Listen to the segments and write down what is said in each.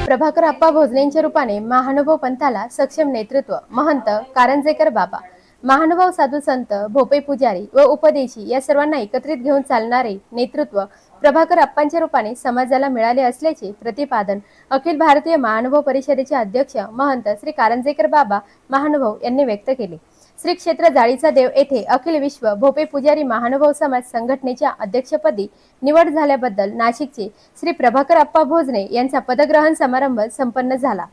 प्रभाकर आप्पा भोजनेंच्या रूपाने महानुभव पंथाला सक्षम नेतृत्व महंत कारंजेकर बाबा, महानुभाव साधू संत भोपे पुजारी व उपदेशी या सर्वांना एकत्रित घेऊन चालणारे नेतृत्व प्रभाकर आप्पांच्या रूपाने समाजाला मिळाले असल्याचे प्रतिपादन अखिल भारतीय महानुभाव परिषदेचे अध्यक्ष महंत श्री कारंजेकर बाबा महानुभाव यांनी व्यक्त केले। श्री क्षेत्र जाळीचा देव येथे अखिल विश्व भोपे पुजारी महानुभाव समाज संघटनेच्या अध्यक्षपदी निवड झाल्याबद्दल नाशिकचे श्री प्रभाकर आप्पा भोजने यांचा पदग्रहण समारंभ संपन्न झाला।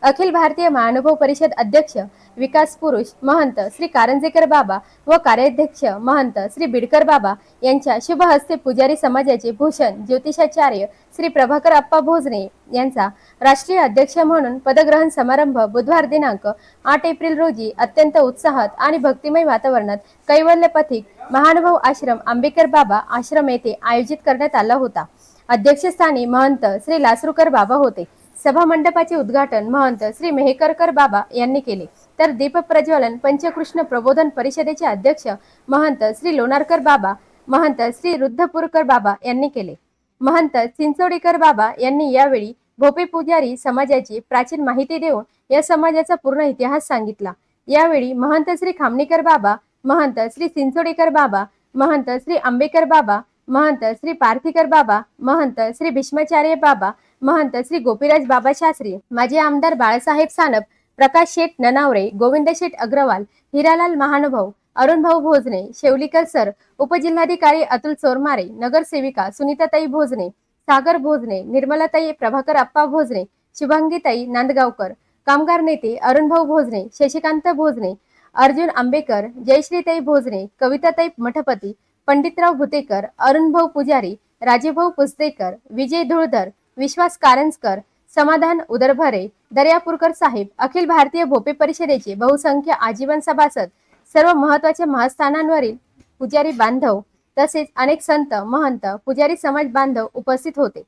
अखिल भारतीय महानुभाव परिषद अध्यक्ष विकास पुरुष महंत श्री कारंजेकर बाबा व कार्याध्यक्ष महंत श्री बिडकर बाबा यांच्या शुभ हस्ते पुजारी समाजाचे भूषण ज्योतिषाचार्य श्री प्रभाकर आप्पा भोजने यांचा राष्ट्रीय अध्यक्ष म्हणून पदग्रहण समारंभ बुधवार दिनांक 8 एप्रिल रोजी अत्यंत उत्साहात आणि भक्तिमय वातावरणात कैवल्य पथिक महानुभाव आश्रम आंबेकर बाबा आश्रम येथे आयोजित करण्यात आला होता। अध्यक्षस्थानी महंत श्री लासरूकर बाबा होते। सभा मंडपाचे उद्घाटन महंत श्री मेहकरकर बाबा यांनी केले, तर दीप प्रज्वलन पंचकृष्ण प्रबोधन परिषदेचे अध्यक्ष महंत श्री लोणारकर बाबा, महंत श्री रुद्धपूरकर बाबा यांनी केले। महंत चिंचोडीकर बाबा यांनी यावेळी भोपे पुजारी समाजाची प्राचीन माहिती देऊन या समाजाचा पूर्ण इतिहास सांगितला। यावेळी महंत श्री खामणीकर बाबा, महंत श्री चिंचोडीकर बाबा, महंत श्री आंबेकर बाबा, महंत श्री पार्थिकर बाबा, महंत श्री भीष्माचार्य बाबा, महंत श्री गोपीराज बाबा शास्त्री, माजी आमदार बाळासाहेब सानप, प्रकाश शेठ ननावरे, गोविंद शेठ अग्रवाल, हिरालाल महानुभाव, अरुण भाऊ भोजने, शेवलीकर सर, उपजिल्हाधिकारी अतुल चोरमारे, नगरसेविका सुनीताताई भोजने, सागर भोजने, निर्मलाताई प्रभाकर आप्पा भोजने, शुभांगीताई नांदगावकर, कामगार नेते अरुण भाऊ भोजने, शशिकांत भोजने, अर्जुन आंबेकर, जयश्रीताई भोजने, कविताताई मठपती, पंडितराव भुतेकर, अरुण भाऊ पुजारी, राजीभाऊ पुस्तेकर, विजय धुळधर, विश्वास कारंजकर, समाधान उदरभरे, दर्यापूरकर साहेब, अखिल भारतीय भोपे परिषदेचे बहुसंख्य आजीवन सभासद, सर्व महत्वाच्या महस्थानांवरील पुजारी बांधव तसेच अनेक संत महंत पुजारी समाज बांधव उपस्थित होते।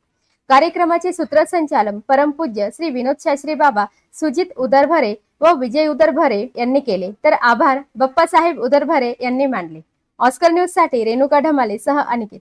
कार्यक्रमाचे सूत्रसंचालन परमपूज्य श्री विनोद शास्त्री बाबा, सुजित उदरभरे व विजय उदरभरे यांनी केले, तर आभार बाप्पासाहेब उदरभरे यांनी मानले। ऑस्कर न्यूज साठी रेणुका ढमाले सह अनिकेत।